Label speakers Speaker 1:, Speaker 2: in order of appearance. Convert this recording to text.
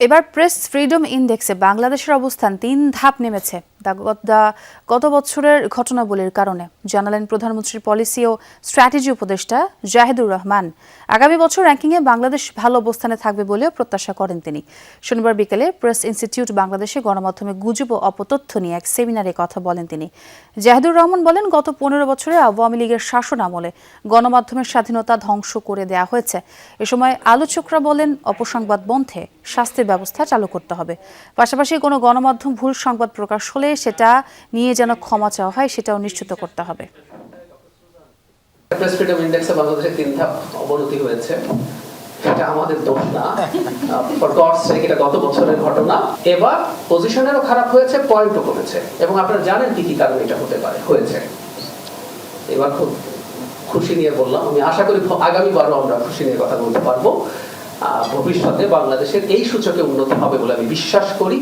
Speaker 1: এবার press freedom ইন্ডেক্সে বাংলাদেশের অবস্থান ৩ ধাপ নেমেছে গত বছরের ঘটনাবলীর কারণে, জানালেন প্রধানমন্ত্রীর পলিসি ও স্ট্র্যাটেজি উপদেষ্টা জাহিদুর রহমান। আগামী বছর র্যাঙ্কিংয়ে বাংলাদেশ ভালো অবস্থানে থাকবে বলেও প্রত্যাশা করেন তিনি। শনিবার বিকেলে প্রেস ইনস্টিটিউট বাংলাদেশে গণমাধ্যমে গুজব ও অপতথ্য নিয়ে এক সেমিনারে কথা বলেন তিনি। জাহিদুর রহমান বলেন, গত ১৫ বছরে আওয়ামী লীগের শাসন আমলে গণমাধ্যমের স্বাধীনতা ধ্বংস করে দেয়া হয়েছে। এ সময় আলোচকরা বলেন, অপসংবাদ বন্ধে শাস্তির ব্যবস্থা চালু করতে হবে। পাশাপাশি কোনো গণমাধ্যম ভুল সংবাদ প্রকাশ হলে সেটা নিয়ে যেন ক্ষমা চাওয়া হয়, সেটাও নিশ্চিত করতে হবে।
Speaker 2: প্রেস ফ্রিডম ইন্ডেক্সে বাংলাদেশের ৩ ধাপ অবনতি হয়েছে। এটা আমাদের দোষ না, ফর গডস সেক, এটা গত বছরের ঘটনা। এবার পজিশনেরও খারাপ হয়েছে, পয়েন্টও কমেছে, এবং আপনারা জানেন কি কি কারণে এটা হতে পারে হয়েছে। এবার খুব খুশি নিয়ে বললাম, আমি আশা করি আগামীবারও আমরা খুশি নিয়ে কথা বলতে পারবো। ভবিষ্যতে বাংলাদেশের এই সূচকে উন্নতি হবে বলে আমি বিশ্বাস করি।